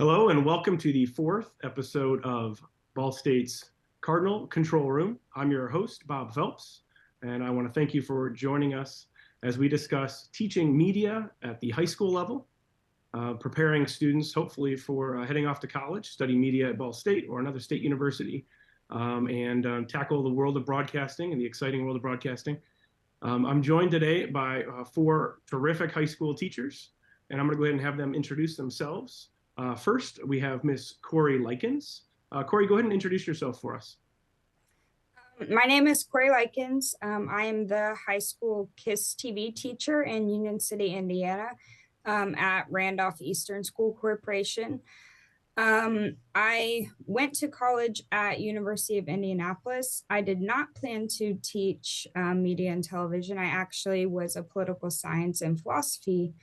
Hello and welcome to the fourth episode of Ball State's Cardinal Control Room. I'm your host, Bob Phelps, and I want to thank you for joining us as we discuss teaching media at the high school level, preparing students hopefully for heading off to college, study media at Ball State or another state university, and tackle the world of broadcasting and the exciting world of broadcasting. I'm joined today by four terrific high school teachers, and I'm going to go ahead and have them introduce themselves. First, we have Miss Corrie Lykins. Corrie, go ahead and introduce yourself for us. My name is Corrie Lykins. I am the high school KISS TV teacher in Union City, Indiana, at Randolph Eastern School Corporation. I went to college at University of Indianapolis. I did not plan to teach media and television. I actually was a political science and philosophy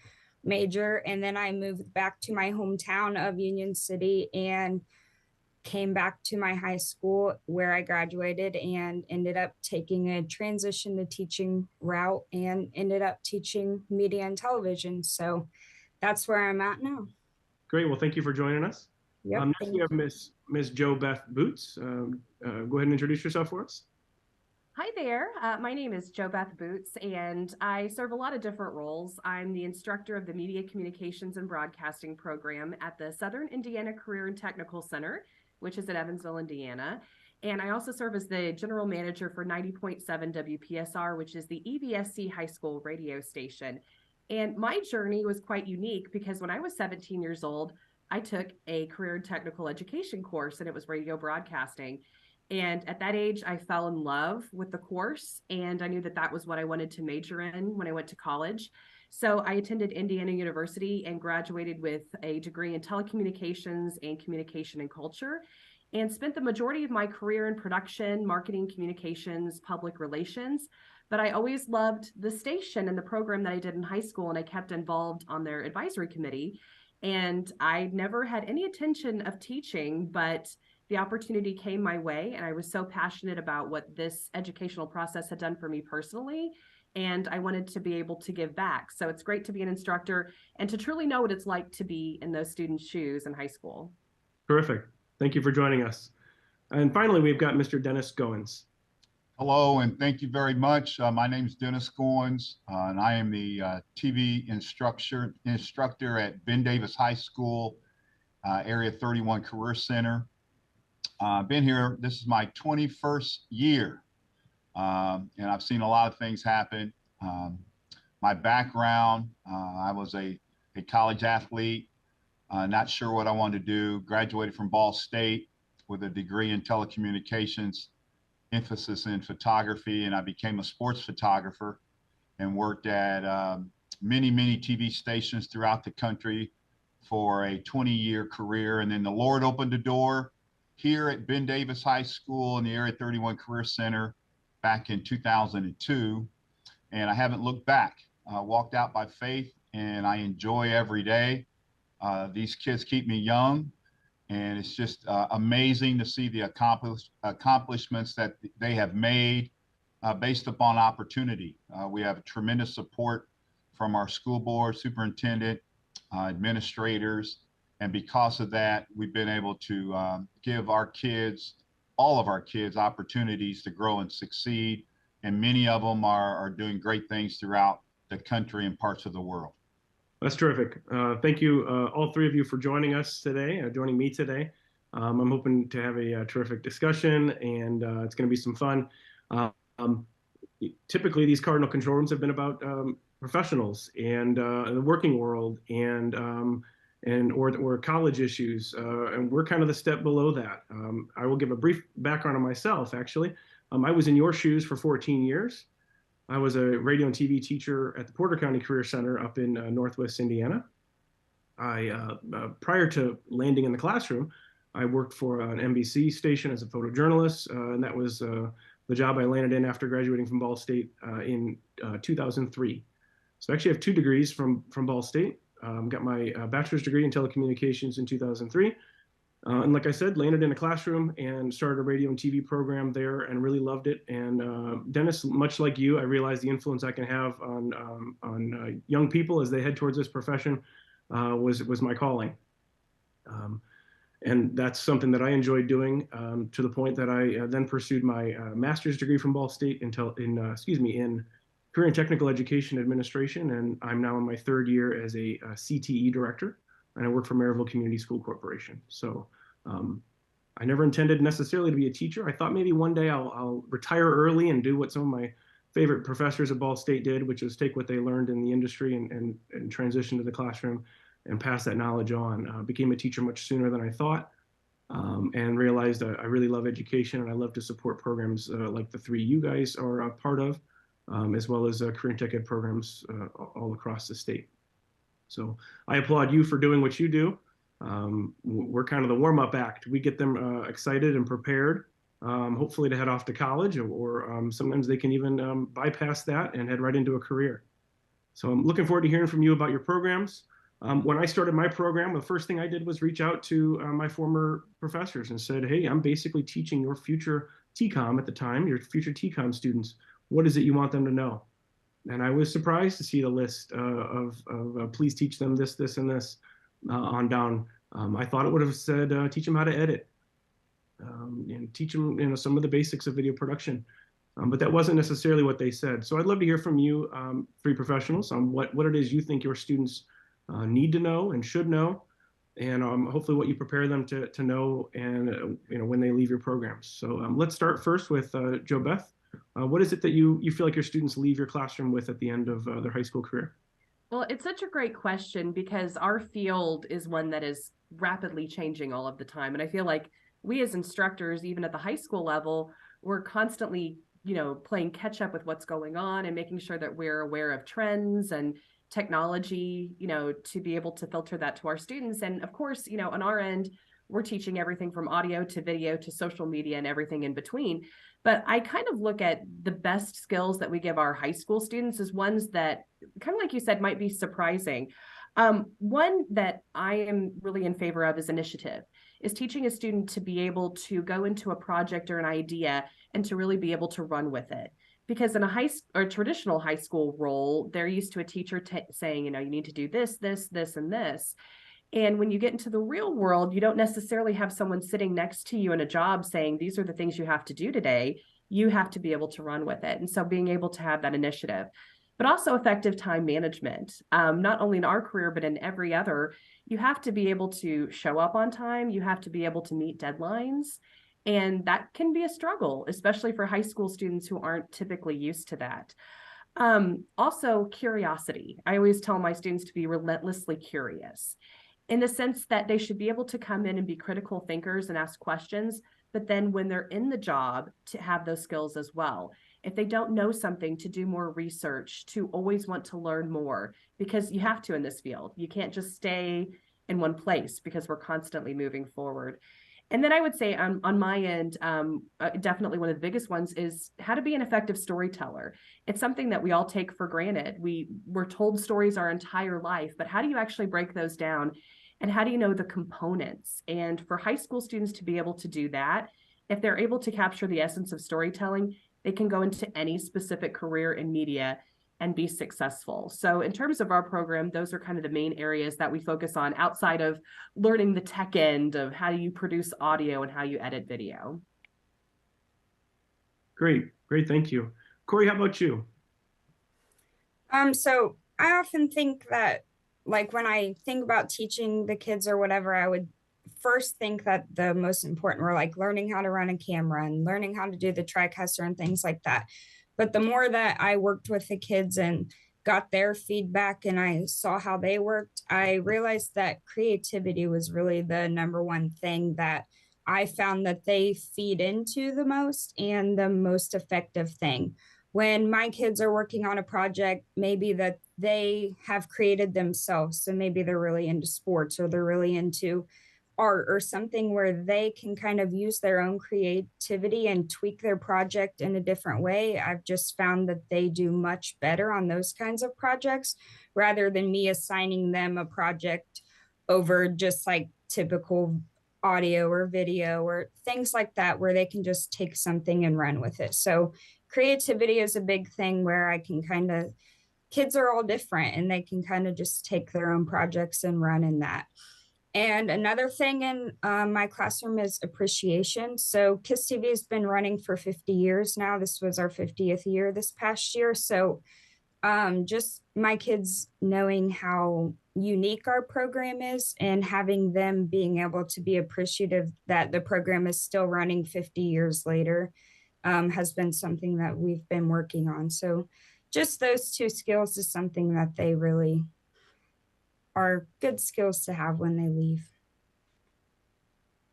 major, and then I moved back to my hometown of Union City and came back to my high school where I graduated and ended up taking a transition to teaching route and ended up teaching media and television. So that's where I'm at now. Great. Well, thank you for joining us. Yep, next we have Miss Jo Beth Boots. Go ahead and introduce yourself for us. Hi there. My name is Jo Beth Boots, and I serve a lot of different roles. I'm the instructor of the Media Communications and Broadcasting program at the Southern Indiana Career and Technical Center, which is at Evansville, Indiana. And I also serve as the general manager for 90.7 WPSR, which is the EVSC high school radio station. And my journey was quite unique because when I was 17 years old, I took a career and technical education course, and it was radio broadcasting. And at that age, I fell in love with the course, and I knew that that was what I wanted to major in when I went to college. So I attended Indiana University and graduated with a degree in telecommunications and communication and culture, and spent the majority of my career in production, marketing, communications, public relations. But I always loved the station and the program that I did in high school, and I kept involved on their advisory committee. And I never had any intention of teaching, but the opportunity came my way, and I was so passionate about what this educational process had done for me personally, and I wanted to be able to give back. So it's great to be an instructor and to truly know what it's like to be in those students' shoes in high school. Terrific. Thank you for joining us. And finally, we've got Mr. Dennis Goins. Hello, and thank you very much. My name is Dennis Goins, and I am the TV instructor at Ben Davis High School, Area 31 Career Center. I've been here, this is my 21st year, and I've seen a lot of things happen. My background, I was a college athlete, not sure what I wanted to do, graduated from Ball State with a degree in telecommunications, emphasis in photography, and I became a sports photographer and worked at many TV stations throughout the country for a 20-year career. And then the Lord opened the door here at Ben Davis High School in the Area 31 Career Center back in 2002, and I haven't looked back. Walked out by faith, and I enjoy every day. These kids keep me young, and it's just amazing to see the accomplishments that they have made based upon opportunity. We have tremendous support from our school board, superintendent, administrators, and because of that, we've been able to give our kids, all of our kids, opportunities to grow and succeed. And many of them are doing great things throughout the country and parts of the world. That's terrific. Thank you, all three of you, for joining us today, joining me today. I'm hoping to have a terrific discussion, and it's going to be some fun. Typically, these Cardinal Control Rooms have been about professionals and the working world or college issues, and we're kind of the step below that. I will give a brief background on myself, actually. I was in your shoes for 14 years. I was a radio and TV teacher at the Porter County Career Center up in Northwest Indiana. Prior to landing in the classroom, I worked for an NBC station as a photojournalist, and that was the job I landed in after graduating from Ball State in 2003. So I actually have 2 degrees from Ball State. Got my bachelor's degree in telecommunications in 2003. And like I said, landed in a classroom and started a radio and TV program there and really loved it. And Dennis, much like you, I realized the influence I can have on young people as they head towards this profession was my calling. And that's something that I enjoyed doing, to the point that I then pursued my master's degree from Ball State in career and technical education administration. And I'm now in my third year as a CTE director, and I work for Merrillville Community School Corporation. So I never intended necessarily to be a teacher. I thought maybe one day I'll retire early and do what some of my favorite professors at Ball State did, which is take what they learned in the industry and transition to the classroom and pass that knowledge on. Became a teacher much sooner than I thought, and realized I really love education, and I love to support programs like the three you guys are a part of, as well as career and tech ed programs all across the state. So I applaud you for doing what you do. We're kind of the warm-up act. We get them excited and prepared, hopefully to head off to college, or sometimes they can even bypass that and head right into a career. So I'm looking forward to hearing from you about your programs. When I started my program, the first thing I did was reach out to my former professors and said, hey, I'm basically teaching your future TCOM at the time, your future TCOM students. What is it you want them to know? And I was surprised to see the list of please teach them this, this, and this on down. I thought it would have said, teach them how to edit, and teach them some of the basics of video production. But that wasn't necessarily what they said. So I'd love to hear from you, three professionals, on what it is you think your students need to know and should know, and hopefully what you prepare them to know, and when they leave your programs. So let's start first with Jo Beth. What is it that you feel like your students leave your classroom with at the end of their high school career? Well, it's such a great question, because our field is one that is rapidly changing all of the time. And I feel like we as instructors, even at the high school level, we're constantly, playing catch up with what's going on and making sure that we're aware of trends and technology, to be able to filter that to our students. And of course, on our end, we're teaching everything from audio to video to social media and everything in between. But I kind of look at the best skills that we give our high school students as ones that, kind of like you said, might be surprising. One that I am really in favor of is initiative, is teaching a student to be able to go into a project or an idea and to really be able to run with it. Because in a traditional high school role, they're used to a teacher saying, you need to do this, this, this, and this. And when you get into the real world, you don't necessarily have someone sitting next to you in a job saying, these are the things you have to do today. You have to be able to run with it. And so being able to have that initiative, but also effective time management, not only in our career, but in every other, you have to be able to show up on time. You have to be able to meet deadlines. And that can be a struggle, especially for high school students who aren't typically used to that. Also, curiosity. I always tell my students to be relentlessly curious, in the sense that they should be able to come in and be critical thinkers and ask questions, but then when they're in the job, to have those skills as well. If they don't know something, to do more research, to always want to learn more, because you have to in this field. You can't just stay in one place, because we're constantly moving forward. And then I would say on my end, definitely one of the biggest ones is how to be an effective storyteller. It's something that we all take for granted. We're told stories our entire life, but how do you actually break those down? And how do you know the components? And for high school students to be able to do that, if they're able to capture the essence of storytelling, they can go into any specific career in media and be successful. So in terms of our program, those are kind of the main areas that we focus on, outside of learning the tech end of how you produce audio and how you edit video. Great. Thank you. Corrie, how about you? So I often think that, like, when I think about teaching the kids or whatever, I would first think that the most important were like learning how to run a camera and learning how to do the TriCaster and things like that. But the more that I worked with the kids and got their feedback and I saw how they worked, I realized that creativity was really the number one thing that I found that they feed into the most, and the most effective thing. When my kids are working on a project, maybe that they have created themselves. So maybe they're really into sports, or they're really into art or something, where they can kind of use their own creativity and tweak their project in a different way. I've just found that they do much better on those kinds of projects, rather than me assigning them a project over just like typical audio or video or things like that, where they can just take something and run with it. So creativity is a big thing, where I can kind of, kids are all different and they can kind of just take their own projects and run in that. And another thing in my classroom is appreciation. So KISS TV has been running for 50 years now. This was our 50th year this past year. So just my kids knowing how unique our program is and having them being able to be appreciative that the program is still running 50 years later has been something that we've been working on. So just those two skills is something that they really are good skills to have when they leave.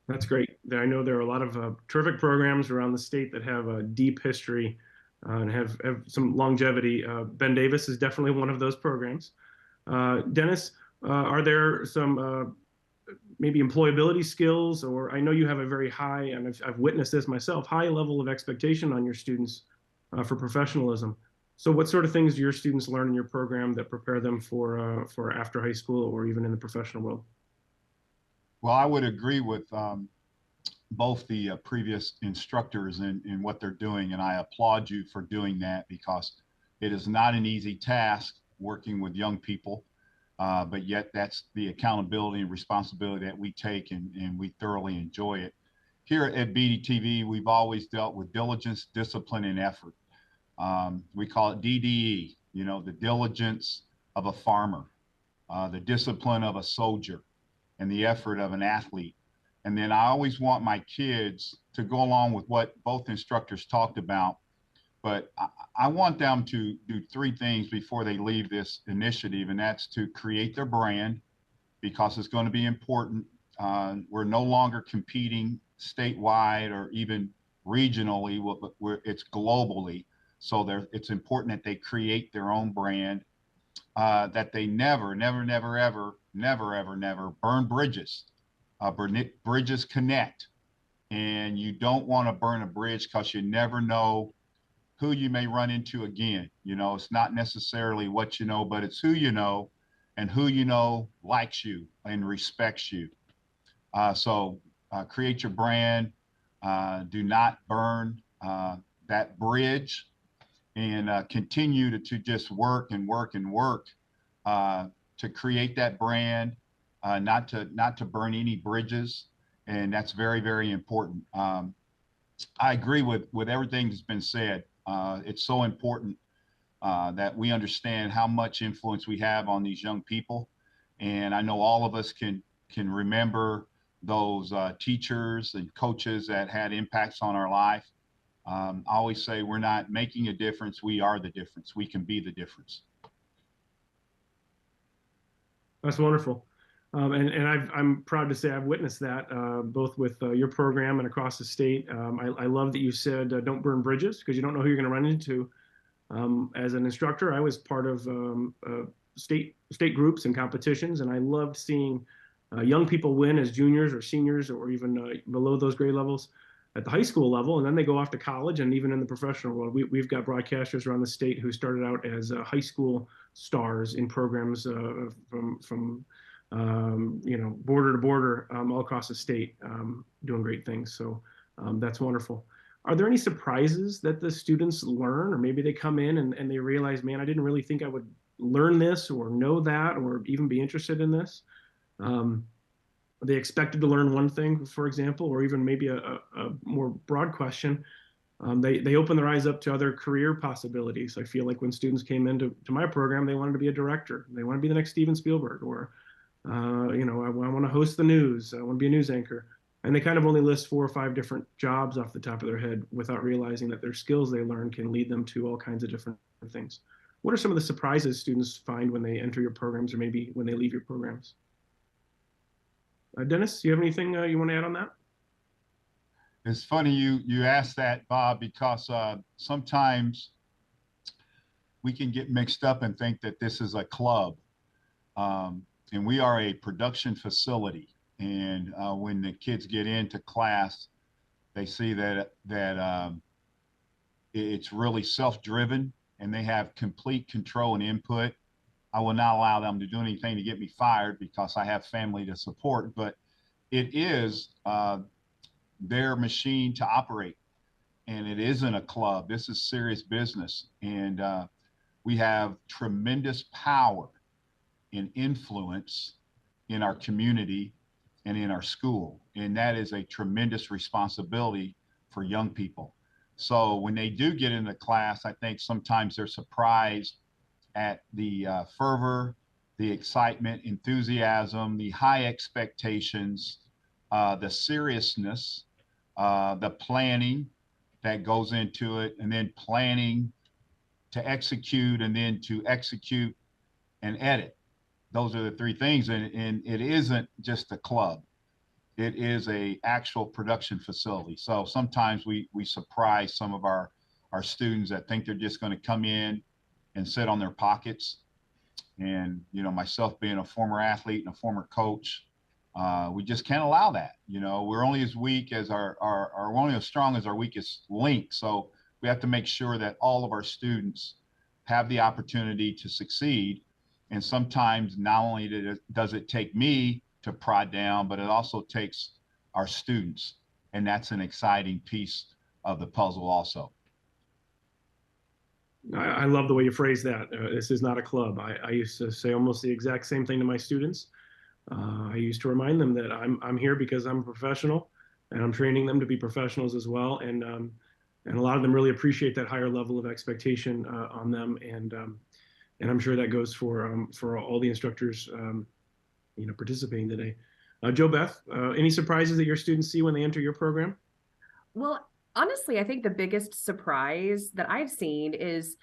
That's great. I know there are a lot of terrific programs around the state that have a deep history and have some longevity. Ben Davis is definitely one of those programs. Dennis, are there some maybe employability skills, or I know you have a very high, and I've witnessed this myself, high level of expectation on your students for professionalism. So what sort of things do your students learn in your program that prepare them for after high school or even in the professional world? Well, I would agree with both the previous instructors in what they're doing, and I applaud you for doing that, because it is not an easy task working with young people, but yet that's the accountability and responsibility that we take, and we thoroughly enjoy it. Here at BDTV, we've always dealt with diligence, discipline, and effort. We call it DDE, the diligence of a farmer, the discipline of a soldier, and the effort of an athlete. And then I always want my kids to go along with what both instructors talked about, but I want them to do three things before they leave this initiative, and that's to create their brand, because it's going to be important. We're no longer competing statewide or even regionally, it's globally. So it's important that they create their own brand, that they never burn bridges. Bridges connect, and you don't want to burn a bridge because you never know who you may run into again. It's not necessarily what you know, but it's who you know, and who you know likes you and respects you. So create your brand. Do not burn that bridge, and continue to just work and work and work to create that brand, not to burn any bridges. And that's very, very important. I agree with everything that's been said. It's so important that we understand how much influence we have on these young people. And I know all of us can remember those teachers and coaches that had impacts on our life. I always say we're not making a difference, we are the difference. We can be the difference. That's wonderful. And I'm proud to say I've witnessed that both with your program and across the state. I love that you said don't burn bridges, because you don't know who you're going to run into. As an instructor, I was part of state groups and competitions, and I loved seeing young people win as juniors or seniors or even below those grade levels at the high school level, and then they go off to college and even in the professional world. We've got broadcasters around the state who started out as high school stars in programs from border to border all across the state, doing great things. So that's wonderful. Are there any surprises that the students learn, or maybe they come in and they realize, man, I didn't really think I would learn this or know that or even be interested in this? Are they expected to learn one thing, for example, or even maybe a more broad question? They open their eyes up to other career possibilities. I feel like when students came into my program, they wanted to be a director. They want to be the next Steven Spielberg, or I want to host the news. I want to be a news anchor. And they kind of only list 4 or 5 different jobs off the top of their head without realizing that their skills they learn can lead them to all kinds of different things. What are some of the surprises students find when they enter your programs, or maybe when they leave your programs? Dennis, do you have anything you want to add on that? It's funny you asked that, Bob, because sometimes we can get mixed up and think that this is a club, and we are a production facility. And when the kids get into class, they see that it's really self-driven, and they have complete control and input. I will not allow them to do anything to get me fired, because I have family to support, but it is their machine to operate, and it isn't a club. This is serious business, and we have tremendous power and influence in our community. and in our school. And that is a tremendous responsibility for young people. So when they do get into class, I think sometimes they're surprised at the fervor, the excitement, enthusiasm, the high expectations, the seriousness, the planning that goes into it, and then planning to execute, and then to execute and edit. Those are the three things. And it isn't just a club. It is a actual production facility. So sometimes we surprise some of our students that think they're just going to come in and sit on their pockets. And, you know, myself being a former athlete and a former coach, we just can't allow that. You know, we're only as weak as we're only as strong as our weakest link. So we have to make sure that all of our students have the opportunity to succeed. And sometimes not only does it take me to prod down, but it also takes our students. And that's an exciting piece of the puzzle also. I love the way you phrase that. This is not a club. I used to say almost the exact same thing to my students. I used to remind them that I'm here because I'm a professional, and I'm training them to be professionals as well. And a lot of them really appreciate that higher level of expectation on them. And I'm sure that goes for all the instructors, you know, participating today. Jo Beth, any surprises that your students see when they enter your program? Well, honestly, I think the biggest surprise that I've seen is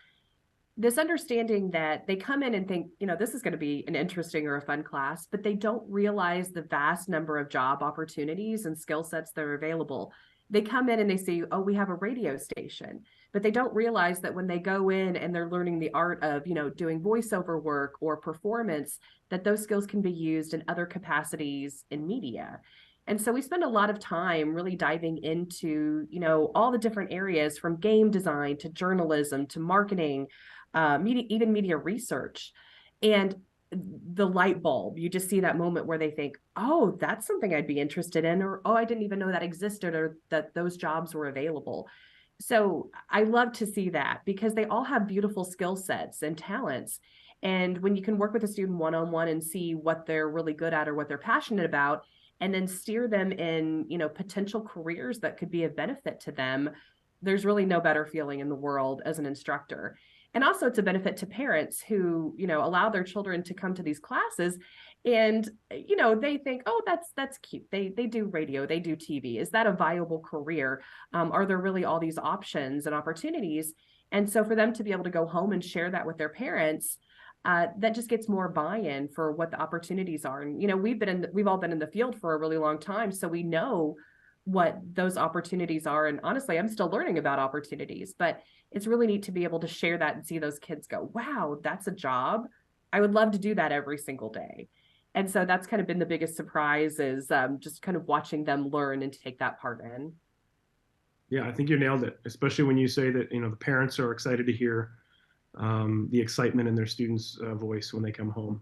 this understanding that they come in and think, you know, this is going to be an interesting or a fun class, but they don't realize the vast number of job opportunities and skill sets that are available. They come in and they see, oh, we have a radio station, but they don't realize that when they go in and they're learning the art of, you know, doing voiceover work or performance, that those skills can be used in other capacities in media. And so we spend a lot of time really diving into, you know, all the different areas from game design to journalism to marketing, media, even media research. And the light bulb, you just see that moment where they think, oh, that's something I'd be interested in, or, oh, I didn't even know that existed, or that those jobs were available. So I love to see that, because they all have beautiful skill sets and talents. And when you can work with a student one-on-one and see what they're really good at or what they're passionate about, and then steer them in, you know, potential careers that could be of benefit to them, there's really no better feeling in the world as an instructor. And also it's a benefit to parents who, you know, allow their children to come to these classes and, you know, they think, oh, that's cute. They do radio, they do TV. Is that a viable career? Are there really all these options and opportunities? And so for them to be able to go home and share that with their parents, that just gets more buy-in for what the opportunities are. And, you know, we've all been in the field for a really long time, so we know what those opportunities are. And honestly, I'm still learning about opportunities, but it's really neat to be able to share that and see those kids go, wow, that's a job. I would love to do that every single day. And so that's kind of been the biggest surprise, is just kind of watching them learn and take that part in. Yeah, I think you nailed it, especially when you say that, you know, the parents are excited to hear the excitement in their students' voice when they come home.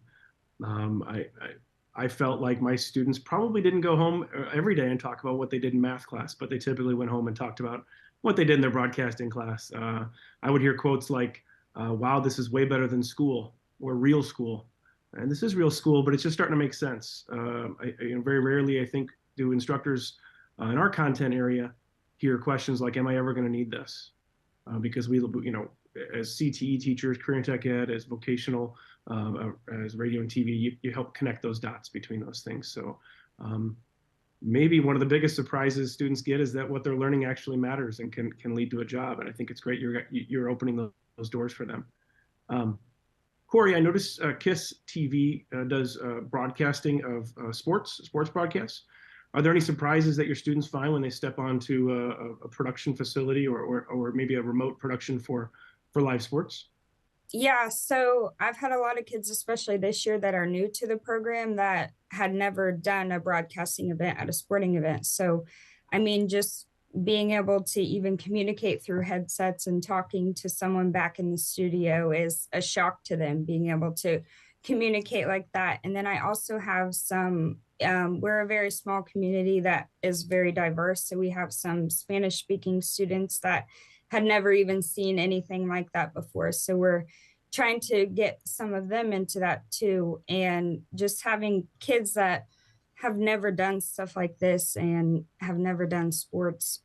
I felt like my students probably didn't go home every day and talk about what they did in math class, but they typically went home and talked about what they did in their broadcasting class. I would hear quotes like, wow, this is way better than school, or real school. And this is real school, but it's just starting to make sense. You know, very rarely, I think, do instructors in our content area hear questions like, am I ever going to need this? Because we, you know, as CTE teachers, career and tech ed, as vocational, as radio and TV, you help connect those dots between those things. So maybe one of the biggest surprises students get is that what they're learning actually matters and can lead to a job. And I think it's great you're opening those doors for them. Corrie, I noticed KISS TV does broadcasting of sports broadcasts. Are there any surprises that your students find when they step onto a production facility or maybe a remote production for live sports? Yeah, so I've had a lot of kids, especially this year, that are new to the program that had never done a broadcasting event at a sporting event. So, I mean, just being able to even communicate through headsets and talking to someone back in the studio is a shock to them, being able to communicate like that. And then I also have some, we're a very small community that is very diverse. So we have some Spanish speaking students that had never even seen anything like that before. So we're trying to get some of them into that too. And just having kids that have never done stuff like this and have never done sports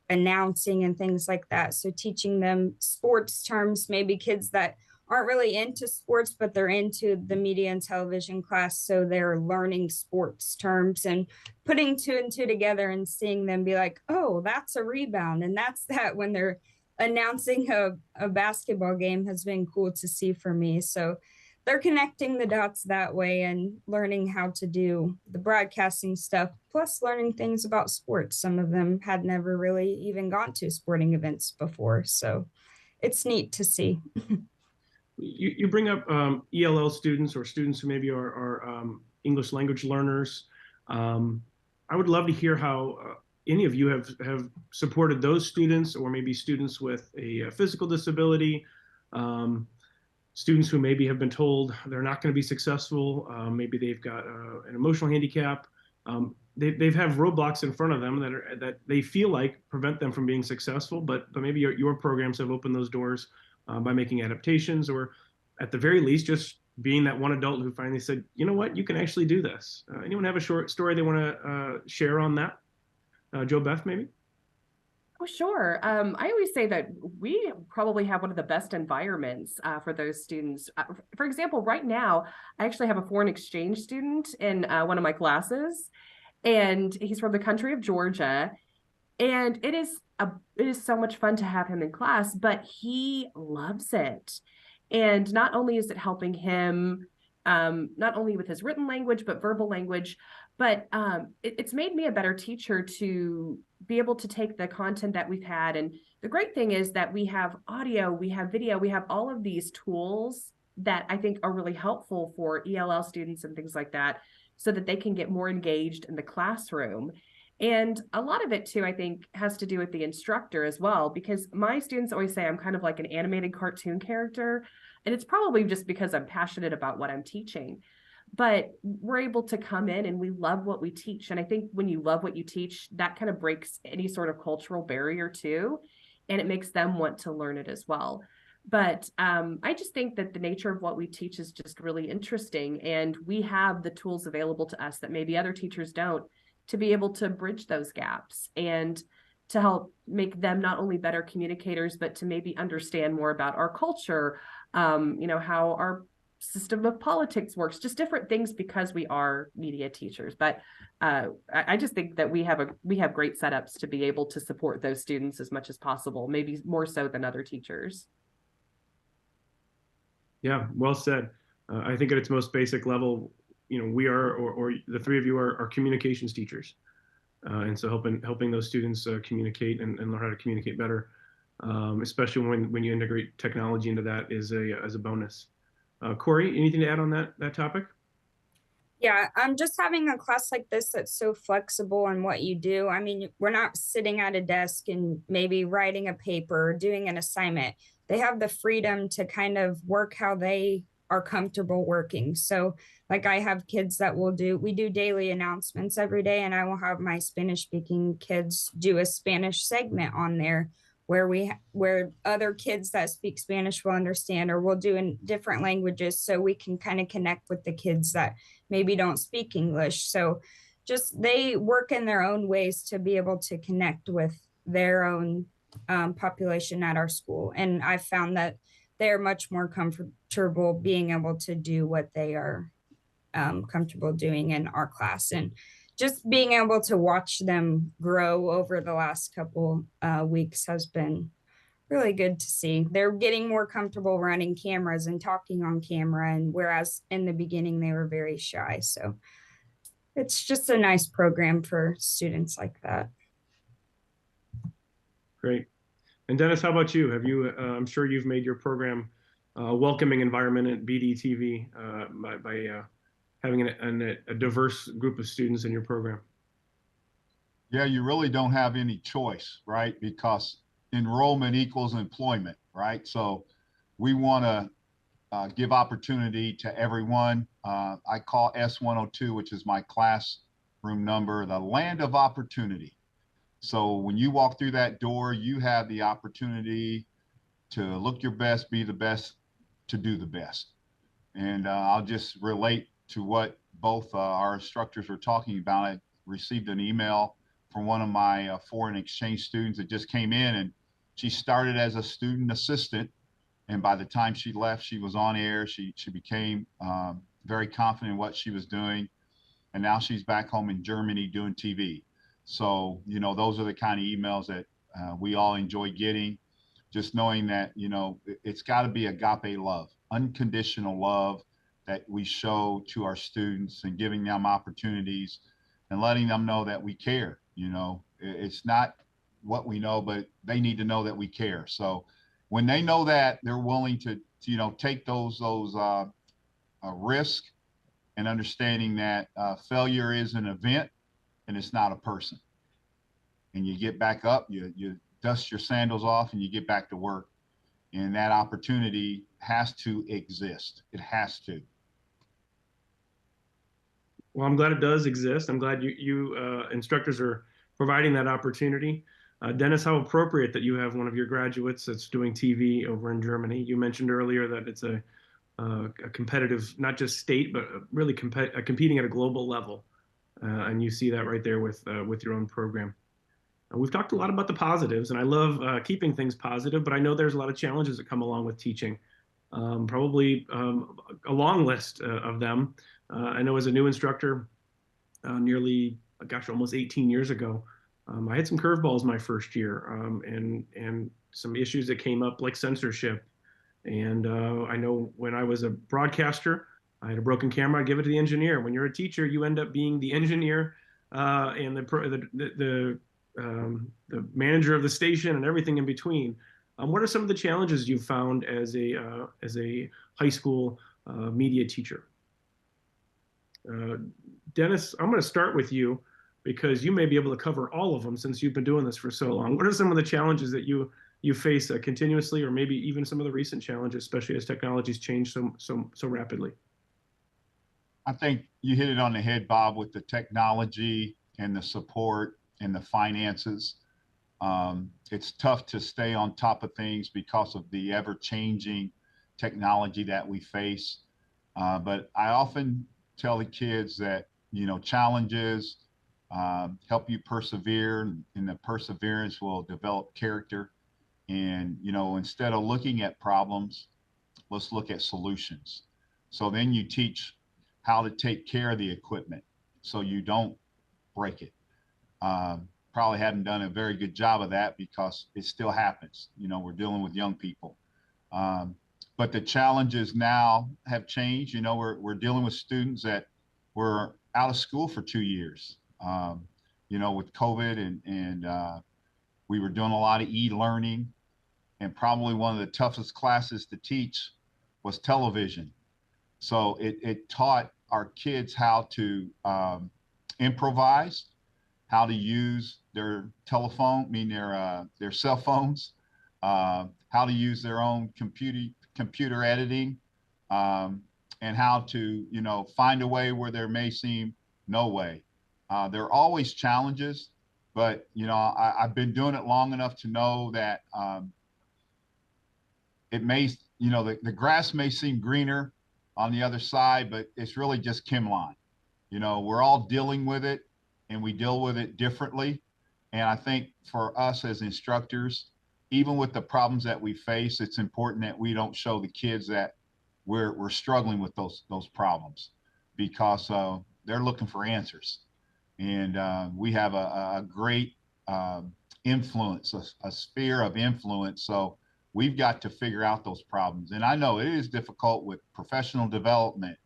announcing and things like that. So teaching them sports terms, maybe kids that aren't really into sports, but they're into the media and television class. So they're learning sports terms and putting two and two together and seeing them be like, oh, that's a rebound. And that's that when they're announcing a basketball game has been cool to see for me. So they're connecting the dots that way and learning how to do the broadcasting stuff, plus learning things about sports. Some of them had never really even gone to sporting events before. So it's neat to see. You bring up ELL students or students who maybe are English language learners. I would love to hear how any of you have supported those students, or maybe students with a physical disability, students who maybe have been told they're not going to be successful. Maybe they've got an emotional handicap. They've have roadblocks in front of them that they feel like prevent them from being successful, but maybe your programs have opened those doors by making adaptations, or at the very least, just being that one adult who finally said, you know what, you can actually do this. Anyone have a short story they want to share on that? Joe, Beth, maybe? Oh, sure. I always say that we probably have one of the best environments for those students. For example, right now, I actually have a foreign exchange student in one of my classes, and he's from the country of Georgia. And it is so much fun to have him in class, but he loves it. And not only is it helping him, not only with his written language, but verbal language, but it's made me a better teacher to be able to take the content that we've had. And the great thing is that we have audio, we have video, we have all of these tools that I think are really helpful for ELL students and things like that, so that they can get more engaged in the classroom. And a lot of it too, I think, has to do with the instructor as well, because my students always say I'm kind of like an animated cartoon character. And it's probably just because I'm passionate about what I'm teaching. But we're able to come in and we love what we teach. And I think when you love what you teach, that kind of breaks any sort of cultural barrier too. And it makes them want to learn it as well. But I just think that the nature of what we teach is just really interesting. And we have the tools available to us that maybe other teachers don't, to be able to bridge those gaps and to help make them not only better communicators, but to maybe understand more about our culture, how our system of politics works, just different things, because we are media teachers. But I just think that we have great setups to be able to support those students as much as possible, maybe more so than other teachers. Yeah, well said. I think at its most basic level, we are, or the three of you are communications teachers. And so helping those students communicate and learn how to communicate better, especially when you integrate technology into that, is a bonus. Corrie, anything to add on that topic? Yeah, I'm just having a class like this that's so flexible in what you do. I mean, we're not sitting at a desk and maybe writing a paper or doing an assignment. They have the freedom to kind of work how they are comfortable working. So like I have kids that we do daily announcements every day, and I will have my Spanish speaking kids do a Spanish segment on there where other kids that speak Spanish will understand, or we'll do in different languages, so we can kind of connect with the kids that maybe don't speak English. So just they work in their own ways to be able to connect with their own population at our school. And I found that they're much more comfortable being able to do what they are comfortable doing in our class. And just being able to watch them grow over the last couple weeks has been really good to see. They're getting more comfortable running cameras and talking on camera, and whereas in the beginning they were very shy. So it's just a nice program for students like that. Great. And Dennis, how about you? I'm sure you've made your program a welcoming environment at BDTV by having a diverse group of students in your program. Yeah, you really don't have any choice, right? Because enrollment equals employment, right? So we want to give opportunity to everyone. I call S102, which is my classroom number, the land of opportunity. So when you walk through that door, you have the opportunity to look your best, be the best, to do the best. And I'll just relate to what both our instructors were talking about, I received an email from one of my foreign exchange students that just came in, and she started as a student assistant. And by the time she left, she was on air. She became very confident in what she was doing. And now she's back home in Germany doing TV. So, you know, those are the kind of emails that we all enjoy getting. Just knowing that, you know, it's got to be agape love, unconditional love that we show to our students, and giving them opportunities and letting them know that we care. You know, it's not what we know, but they need to know that we care. So when they know that, they're willing to you know, take those risk, and understanding that failure is an event and it's not a person. And you get back up, you dust your sandals off, and you get back to work. And that opportunity has to exist. It has to. Well, I'm glad it does exist. I'm glad you instructors are providing that opportunity. Dennis, how appropriate that you have one of your graduates that's doing TV over in Germany. You mentioned earlier that it's a competitive, not just state, but really competing at a global level. And you see that right there with your own program. We've talked a lot about the positives, and I love keeping things positive, but I know there's a lot of challenges that come along with teaching. Probably a long list of them. I know as a new instructor, nearly, gosh, almost 18 years ago, I had some curveballs my first year, and some issues that came up like censorship. And I know when I was a broadcaster, I had a broken camera, I give it to the engineer. When you're a teacher, you end up being the engineer and the manager of the station and everything in between. What are some of the challenges you've found as a high school media teacher? Dennis, I'm going to start with you because you may be able to cover all of them since you've been doing this for so long. What are some of the challenges that you face continuously, or maybe even some of the recent challenges, especially as technologies change so rapidly? I think you hit it on the head, Bob, with the technology and the support and the finances. It's tough to stay on top of things because of the ever-changing technology that we face. But I often tell the kids that, you know, challenges help you persevere, and the perseverance will develop character. And, you know, instead of looking at problems, let's look at solutions. So then you teach how to take care of the equipment so you don't break it. Probably haven't done a very good job of that because it still happens. You know, we're dealing with young people. But the challenges now have changed. You know, we're dealing with students that were out of school for 2 years, you know, with COVID, and we were doing a lot of e-learning, and probably one of the toughest classes to teach was television. So it taught our kids how to improvise, how to use their telephone, their cell phones, how to use their own computer editing, and how to, you know, find a way where there may seem no way. There are always challenges, but, you know, I've been doing it long enough to know that it may, you know, the grass may seem greener on the other side, but it's really just Kimline. You know, we're all dealing with it, and we deal with it differently. And I think for us as instructors, even with the problems that we face, it's important that we don't show the kids that we're struggling with those problems, because they're looking for answers. And we have a great influence, a sphere of influence. So we've got to figure out those problems. And I know it is difficult with professional development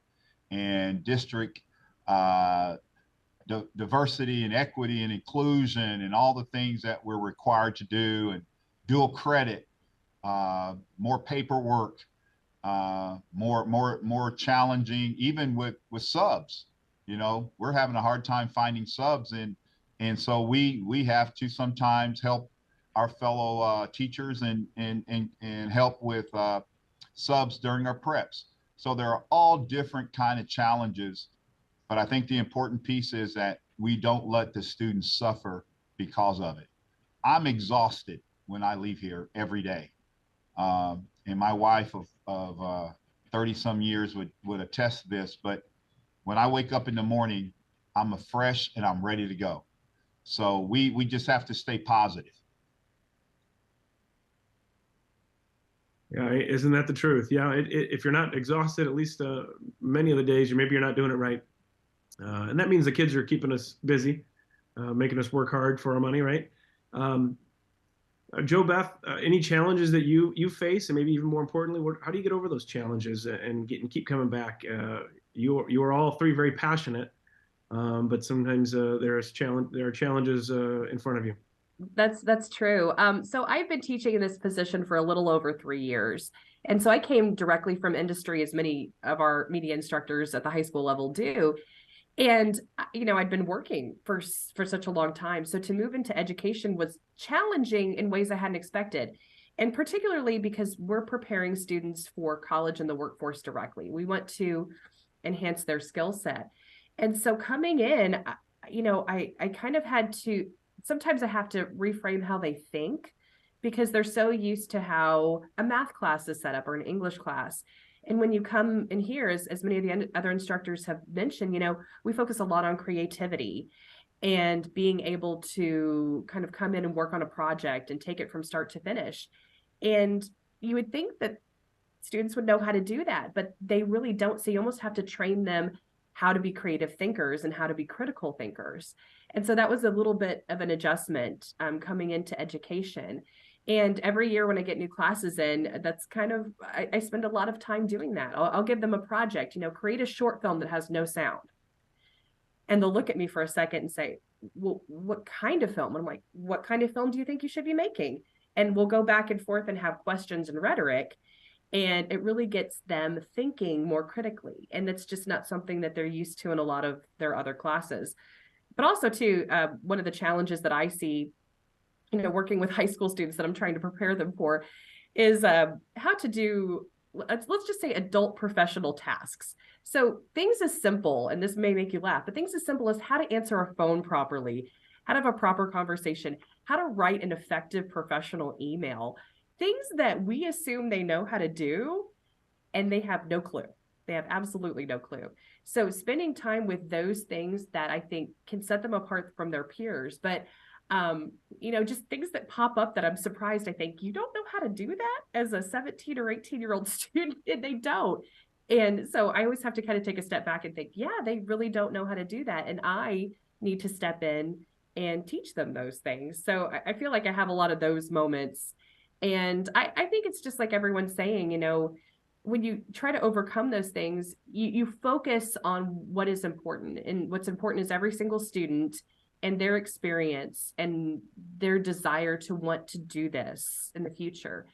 and district diversity and equity and inclusion and all the things that we're required to do, and dual credit, more paperwork, more challenging, even with subs. You know, we're having a hard time finding subs, and so we have to sometimes help our fellow teachers and help with subs during our preps. So there are all different kind of challenges, but I think the important piece is that we don't let the students suffer because of it. I'm exhausted when I leave here every day. And my wife of 30 some years would attest to this, but when I wake up in the morning, I'm fresh and I'm ready to go. So we just have to stay positive. Yeah, isn't that the truth? Yeah, if you're not exhausted, at least many of the days, maybe you're not doing it right. And that means the kids are keeping us busy, making us work hard for our money, right? Joe, Beth, any challenges that you face, and maybe even more importantly, how do you get over those challenges and keep coming back? You are all three very passionate, but sometimes there are challenges in front of you. That's true. So I've been teaching in this position for a little over 3 years. And so I came directly from industry, as many of our media instructors at the high school level do. And, I'd been working for such a long time. So to move into education was challenging in ways I hadn't expected. And particularly because we're preparing students for college and the workforce directly. We want to enhance their skill set. And so coming in, I kind of had to, sometimes I have to reframe how they think, because they're so used to how a math class is set up or an English class. And when you come in here, as many of the other instructors have mentioned, we focus a lot on creativity and being able to kind of come in and work on a project and take it from start to finish. And you would think that students would know how to do that, but they really don't. So you almost have to train them how to be creative thinkers and how to be critical thinkers. And so that was a little bit of an adjustment coming into education. And every year when I get new classes in, that's kind of, I spend a lot of time doing that. I'll give them a project, create a short film that has no sound. And they'll look at me for a second and say, well, what kind of film? And I'm like, what kind of film do you think you should be making? And we'll go back and forth and have questions and rhetoric. And it really gets them thinking more critically. And that's just not something that they're used to in a lot of their other classes. But also, too, one of the challenges that I see, working with high school students that I'm trying to prepare them for is how to do, let's just say, adult professional tasks. So things as simple, and this may make you laugh, but things as simple as how to answer a phone properly, how to have a proper conversation, how to write an effective professional email, things that we assume they know how to do, and they have no clue. They have absolutely no clue. So spending time with those things that I think can set them apart from their peers, but just things that pop up that I'm surprised. I think you don't know how to do that as a 17 or 18-year-old student, and they don't. And so I always have to kind of take a step back and think, yeah, they really don't know how to do that. And I need to step in and teach them those things. So I feel like I have a lot of those moments. And I think it's just like everyone's saying, when you try to overcome those things, you focus on what is important. And what's important is every single student and their experience and their desire to want to do this in the future.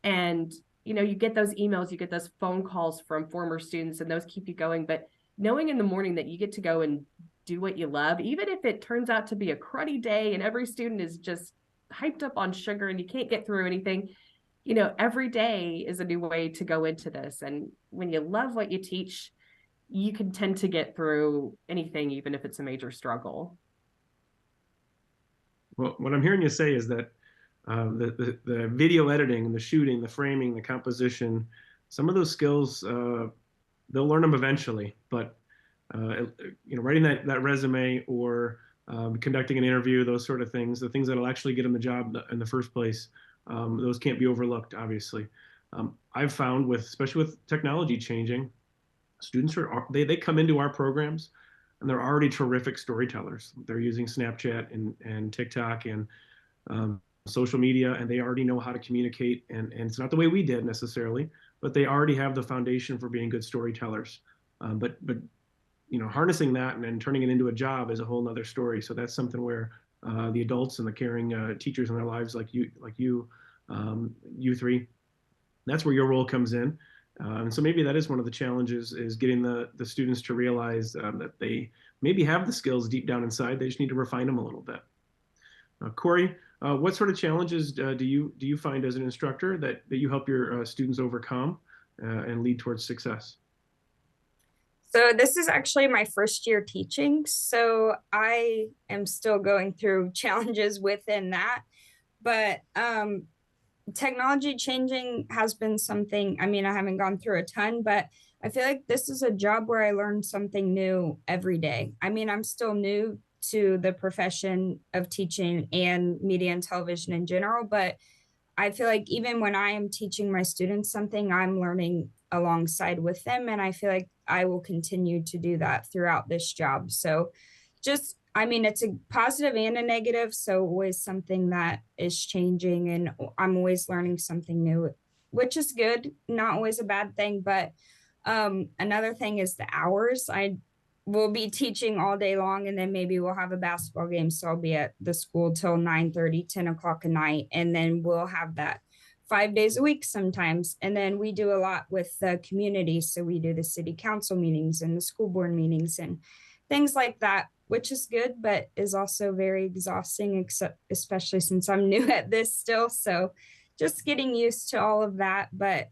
And, you get those emails, you get those phone calls from former students, and those keep you going. But knowing in the morning that you get to go and do what you love, even if it turns out to be a cruddy day and every student is just hyped up on sugar and you can't get through anything, every day is a new way to go into this. And when you love what you teach, you can tend to get through anything, even if it's a major struggle. Well, what I'm hearing you say is that the video editing, the shooting, the framing, the composition, some of those skills, they'll learn them eventually. But writing that resume or conducting an interview, those sort of things, the things that'll actually get them the job in the first place, those can't be overlooked, obviously. I've found, especially with technology changing, students they come into our programs and they're already terrific storytellers. They're using Snapchat and TikTok and social media, and they already know how to communicate. And it's not the way we did necessarily, but they already have the foundation for being good storytellers. But harnessing that and turning it into a job is a whole nother story. So that's something where the adults and the caring teachers in their lives, like you three, that's where your role comes in. And so maybe that is one of the challenges, is getting the students to realize that they maybe have the skills deep down inside. They just need to refine them a little bit. Corrie, what sort of challenges do you find as an instructor that you help your students overcome and lead towards success? So this is actually my first year teaching, so I am still going through challenges within that. But technology changing has been something, I haven't gone through a ton, but I feel like this is a job where I learn something new every day. I mean, I'm still new to the profession of teaching and media and television in general, but I feel like even when I am teaching my students something, I'm learning alongside with them. And I feel like I will continue to do that throughout this job. So just, I mean, it's a positive and a negative. So always something that is changing, and I'm always learning something new, which is good, not always a bad thing. But another thing is the hours. I will be teaching all day long, and then maybe we'll have a basketball game. So I'll be at the school till 9:30, 10 o'clock at night. And then we'll have that 5 days a week sometimes. And then we do a lot with the community. So we do the city council meetings and the school board meetings and things like that, which is good, but is also very exhausting, except especially since I'm new at this still. So just getting used to all of that. But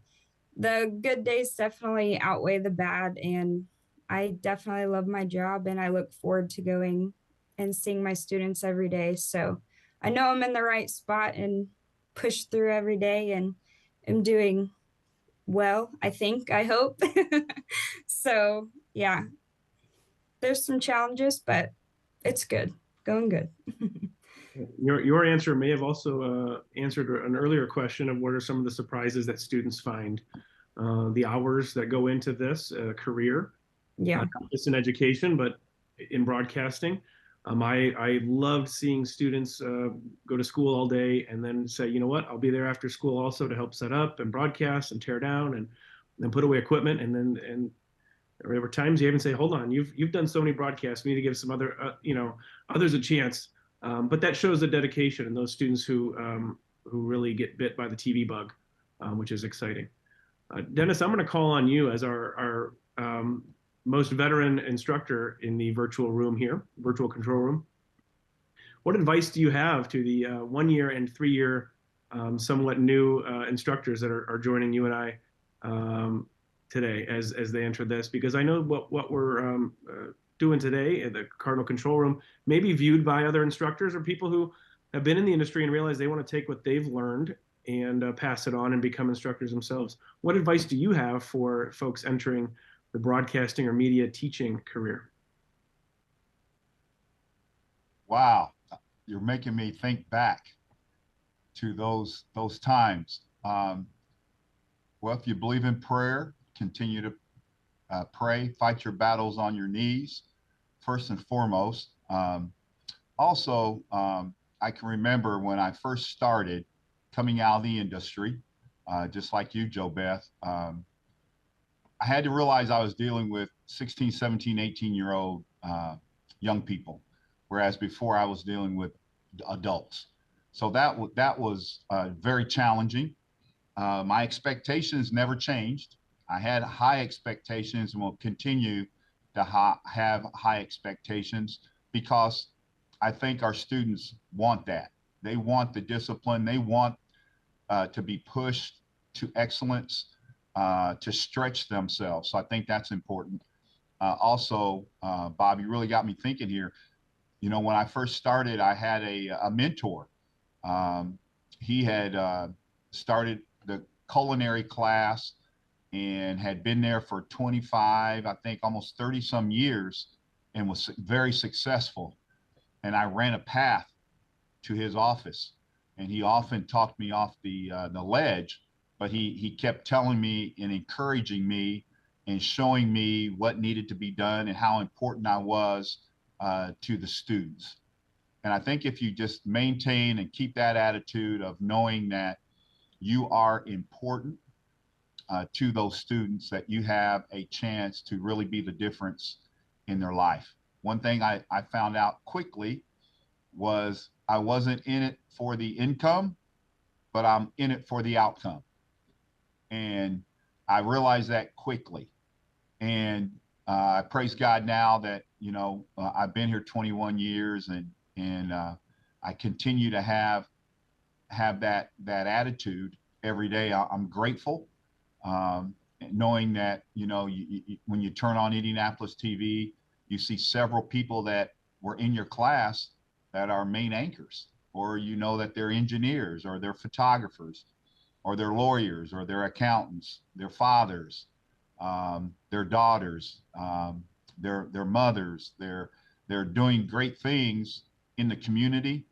the good days definitely outweigh the bad. And I definitely love my job, and I look forward to going and seeing my students every day. So I know I'm in the right spot and push through every day, and am doing well, I think, I hope. So yeah, there's some challenges, but it's good, going good. Your answer may have also answered an earlier question of what are some of the surprises that students find, the hours that go into this career, Yeah. not just in education, but in broadcasting. I loved seeing students go to school all day and then say, you know what, I'll be there after school also to help set up and broadcast and tear down and then put away equipment. And there were times you even say, hold on, you've done so many broadcasts. We need to give some other, others a chance. But that shows the dedication and those students who really get bit by the TV bug, which is exciting. Dennis, I'm going to call on you as our most veteran instructor in the virtual room here, virtual control room. What advice do you have to the 1 year and 3 year somewhat new instructors that are joining you and I today as they enter this? Because I know what we're doing today at the Cardinal Control Room may be viewed by other instructors or people who have been in the industry and realize they want to take what they've learned and pass it on and become instructors themselves. What advice do you have for folks entering the broadcasting or media teaching career? Wow, you're making me think back to those times. Well, if you believe in prayer, continue to pray, fight your battles on your knees, first and foremost. Also, I can remember when I first started coming out of the industry, just like you, Jo Beth, I had to realize I was dealing with 16, 17, 18-year-old young people, whereas before I was dealing with adults. So that was very challenging. My expectations never changed. I had high expectations and will continue to have high expectations because I think our students want that. They want the discipline. They want to be pushed to excellence, to stretch themselves. So I think that's important. Also, Bob, you really got me thinking here. You know, when I first started, I had a mentor. He had started the culinary class and had been there for 25, I think almost 30 some years, and was very successful. And I ran a path to his office, and he often talked me off the ledge, but he kept telling me and encouraging me and showing me what needed to be done and how important I was to the students. And I think if you just maintain and keep that attitude of knowing that you are important to those students, that you have a chance to really be the difference in their life. One thing I found out quickly was I wasn't in it for the income, but I'm in it for the outcome. And I realized that quickly. And I praise God now that, you know, I've been here 21 years and I continue to have that attitude every day. I'm grateful, knowing that, you know, when you turn on Indianapolis TV, you see several people that were in your class that are main anchors, or you know that they're engineers, or they're photographers, or they're lawyers, or they're accountants, they're fathers, their daughters, their mothers. They're doing great things in the community.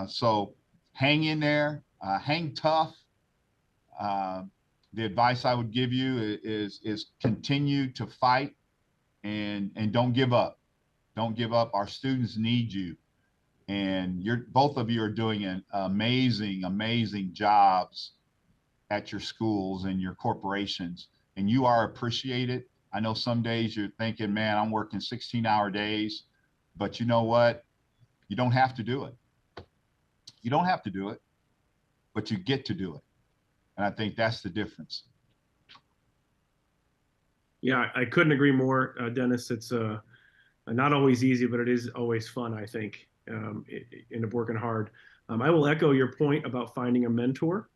So hang in there, hang tough. The advice I would give you is continue to fight and don't give up. Don't give up. Our students need you. And both of you are doing an amazing jobs at your schools and your corporations, and you are appreciated. I know some days you're thinking, man, I'm working 16-hour days, but you know what? You don't have to do it. You don't have to do it, but you get to do it. And I think that's the difference. Yeah, I couldn't agree more, Dennis. It's not always easy, but it is always fun, I think. End up working hard. I will echo your point about finding a mentor.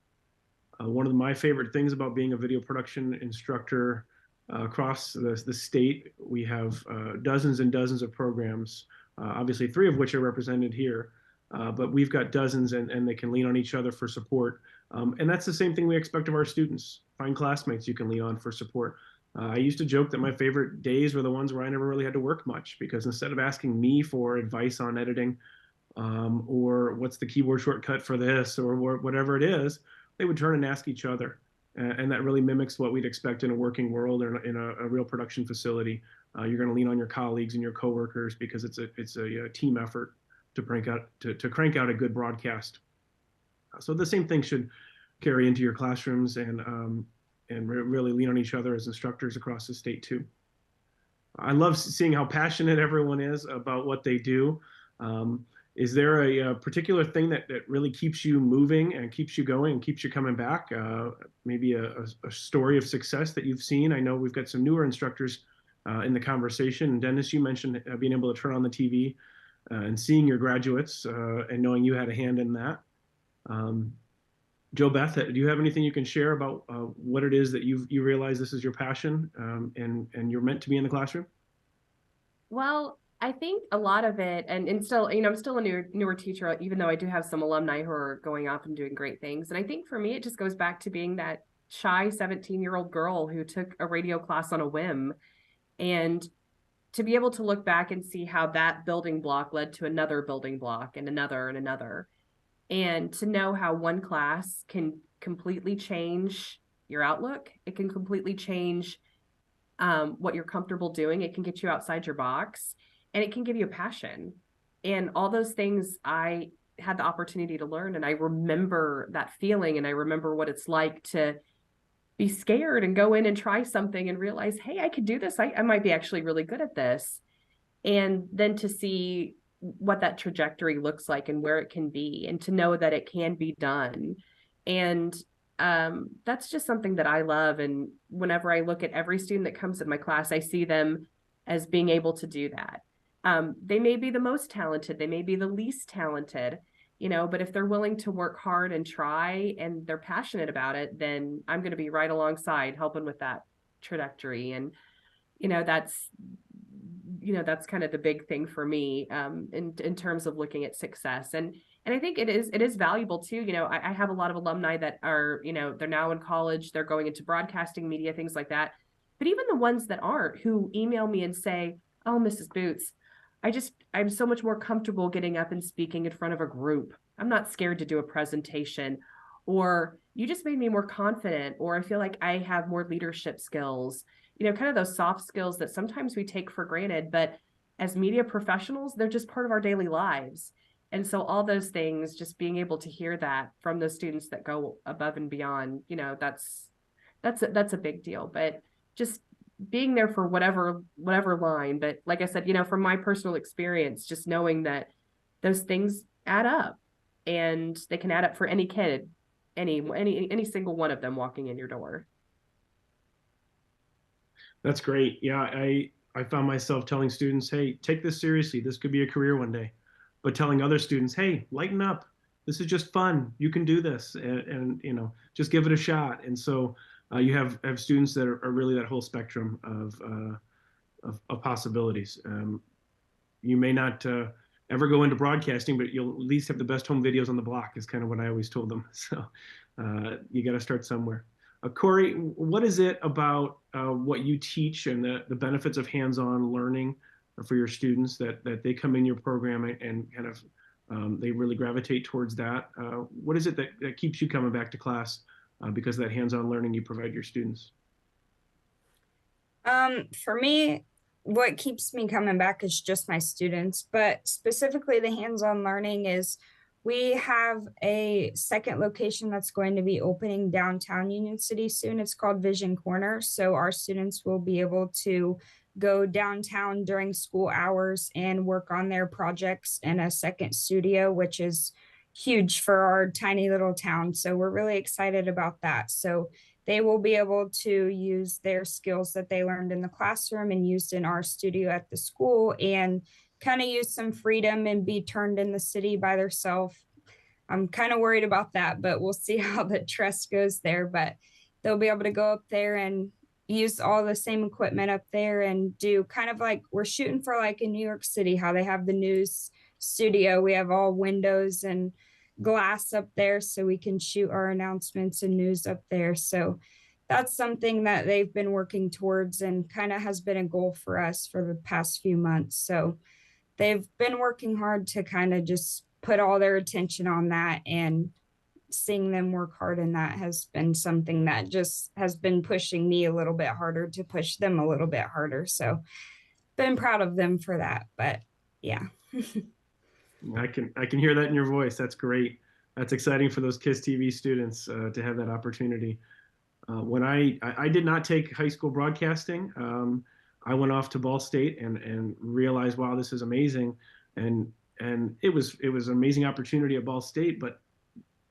One of my favorite things about being a video production instructor across the state, we have dozens and dozens of programs, obviously 3 of which are represented here, but we've got dozens and they can lean on each other for support. And that's the same thing we expect of our students. Find classmates you can lean on for support. I used to joke that my favorite days were the ones where I never really had to work much, because instead of asking me for advice on editing or what's the keyboard shortcut for this or whatever it is, they would turn and ask each other. And that really mimics what we'd expect in a working world or in a real production facility. You're going to lean on your colleagues and your coworkers because it's a team effort to crank out a good broadcast. So the same thing should carry into your classrooms and really lean on each other as instructors across the state too. I love seeing how passionate everyone is about what they do. Is there a particular thing that really keeps you moving and keeps you going and keeps you coming back? Maybe a story of success that you've seen? I know we've got some newer instructors in the conversation. And Dennis, you mentioned being able to turn on the TV and seeing your graduates and knowing you had a hand in that. Beth, do you have anything you can share about what it is that you realize this is your passion and you're meant to be in the classroom? Well, I think a lot of it, and still, I'm still a newer teacher, even though I do have some alumni who are going off and doing great things. And I think for me, it just goes back to being that shy 17-year-old girl who took a radio class on a whim, and to be able to look back and see how that building block led to another building block and another and another. And to know how one class can completely change your outlook. It can completely change what you're comfortable doing. It can get you outside your box, and it can give you a passion. And all those things I had the opportunity to learn. And I remember that feeling, and I remember what it's like to be scared and go in and try something and realize, hey, I could do this. I might be actually really good at this. And then to see what that trajectory looks like and where it can be, and to know that it can be done. And that's just something that I love. And whenever I look at every student that comes in my class, I see them as being able to do that. They may be the most talented, they may be the least talented, but if they're willing to work hard and try and they're passionate about it, then I'm going to be right alongside helping with that trajectory. And, that's kind of the big thing for me in terms of looking at success. And I think it is valuable too. I have a lot of alumni that are, they're now in college, they're going into broadcasting media, things like that. But even the ones that aren't, who email me and say, oh, Mrs. Boots, I'm so much more comfortable getting up and speaking in front of a group. I'm not scared to do a presentation, or you just made me more confident, or I feel like I have more leadership skills, kind of those soft skills that sometimes we take for granted, but as media professionals, they're just part of our daily lives. And so all those things, just being able to hear that from those students that go above and beyond, that's a big deal. But just being there for whatever line. But like I said, from my personal experience, just knowing that those things add up, and they can add up for any kid, any single one of them walking in your door. That's great. Yeah, I found myself telling students, hey, take this seriously. This could be a career one day. But telling other students, hey, lighten up. This is just fun. You can do this, and just give it a shot. And so you have students that are really that whole spectrum of possibilities. You may not ever go into broadcasting, but you'll at least have the best home videos on the block, is kind of what I always told them. So you got to start somewhere. Corrie, what is it about what you teach and the benefits of hands-on learning for your students that they come in your program and kind of they really gravitate towards that? What is it that keeps you coming back to class because of that hands-on learning you provide your students? For me, what keeps me coming back is just my students, but specifically the hands-on learning is we have a second location that's going to be opening downtown Union City soon. It's called Vision Corner. So our students will be able to go downtown during school hours and work on their projects in a second studio, which is huge for our tiny little town. So we're really excited about that. So they will be able to use their skills that they learned in the classroom and used in our studio at the school and kind of use some freedom and be turned in the city by themselves. I'm kind of worried about that, but we'll see how the trust goes there. But they'll be able to go up there and use all the same equipment up there and do kind of like we're shooting for like in New York City, how they have the news studio. We have all windows and glass up there so we can shoot our announcements and news up there. So that's something that they've been working towards and kind of has been a goal for us for the past few months. So they've been working hard to kind of just put all their attention on that, and seeing them work hard in that has been something that just has been pushing me a little bit harder to push them a little bit harder. So been proud of them for that, but yeah. I can hear that in your voice. That's great. That's exciting for those KISS TV students to have that opportunity. When I did not take high school broadcasting, I went off to Ball State and realized, wow, this is amazing. And it was an amazing opportunity at Ball State. But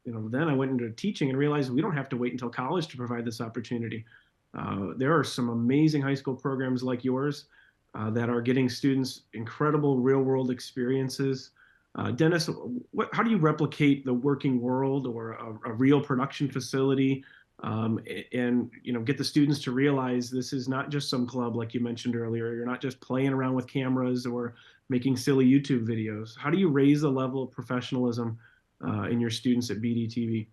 then I went into teaching and realized we don't have to wait until college to provide this opportunity. There are some amazing high school programs like yours that are getting students incredible real world experiences. Dennis, how do you replicate the working world or a real production facility and get the students to realize this is not just some club like you mentioned earlier. You're not just playing around with cameras or making silly YouTube videos. How do you raise the level of professionalism in your students at BDTV?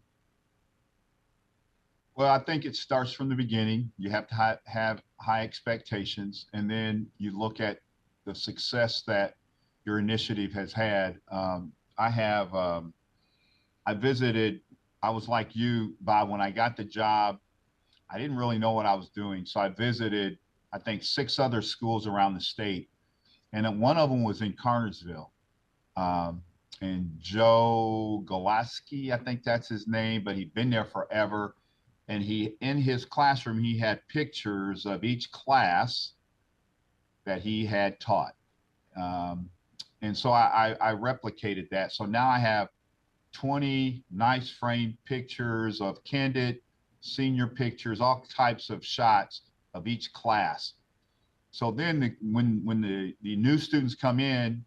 Well, I think it starts from the beginning. You have to have high expectations, and then you look at the success that your initiative has had. I visited, I was like you, Bob, when I got the job, I didn't really know what I was doing. So I visited, I think, 6 other schools around the state. And then one of them was in Cartersville. And Joe Golaski, I think that's his name, but he'd been there forever. And in his classroom, he had pictures of each class that he had taught. And so I replicated that. So now I have 20 nice framed pictures of candid senior pictures, all types of shots of each class. So then when the new students come in,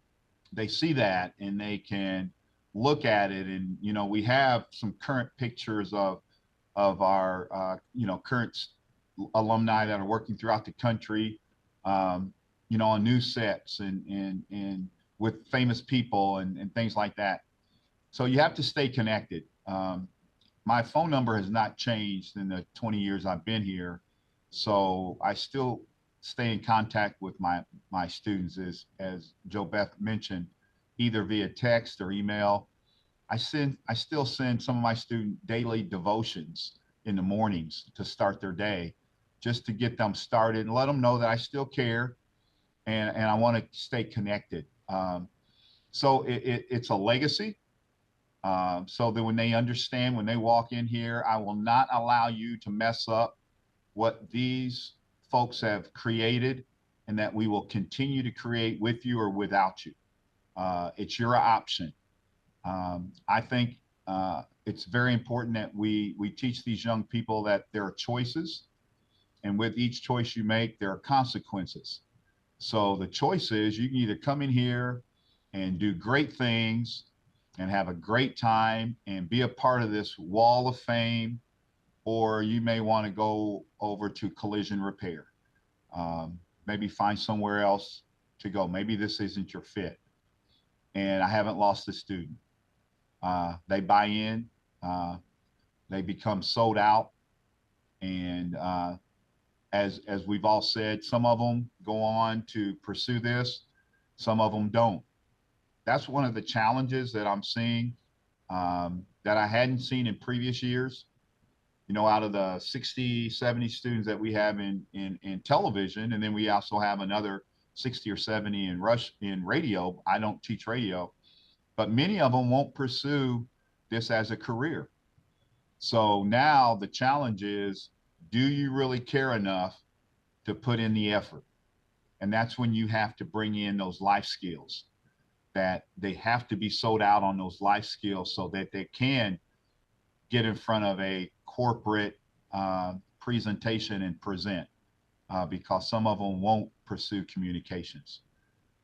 they see that and they can look at it. And, we have some current pictures of our, current alumni that are working throughout the country, on news sets and with famous people and things like that. So you have to stay connected. My phone number has not changed in the 20 years I've been here. So I still stay in contact with my students, as Jo Beth mentioned, either via text or email. I still send some of my student daily devotions in the mornings to start their day, just to get them started and let them know that I still care and I want to stay connected. So it's a legacy. So that when they understand, when they walk in here, I will not allow you to mess up what these folks have created, and that we will continue to create with you or without you. It's your option. I think it's very important that we teach these young people that there are choices, and with each choice you make, there are consequences. So the choice is you can either come in here and do great things and have a great time and be a part of this wall of fame, or you may want to go over to collision repair. Maybe find somewhere else to go. Maybe this isn't your fit. And I haven't lost a student. They buy in, they become sold out, And as we've all said, some of them go on to pursue this, some of them don't. That's one of the challenges that I'm seeing that I hadn't seen in previous years. You know, out of the 60, 70 students that we have in television, and then we also have another 60 or 70 in radio. I don't teach radio, but many of them won't pursue this as a career. So now the challenge is, do you really care enough to put in the effort? And that's when you have to bring in those life skills, that they have to be sold out on those life skills so that they can get in front of a corporate presentation and present, because some of them won't pursue communications.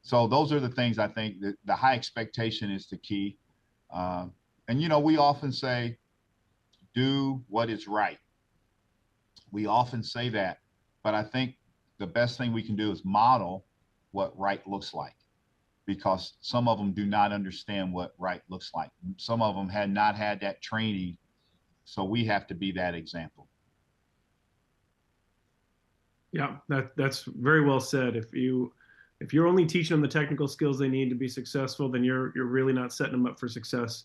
So those are the things I think that the high expectation is the key. And, you know, we often say, do what is right. We often say that, but I think the best thing we can do is model what right looks like, because some of them do not understand what right looks like. Some of them had not had that training. So we have to be that example. Yeah, that's very well said. If you're only teaching them the technical skills they need to be successful, then you're really not setting them up for success.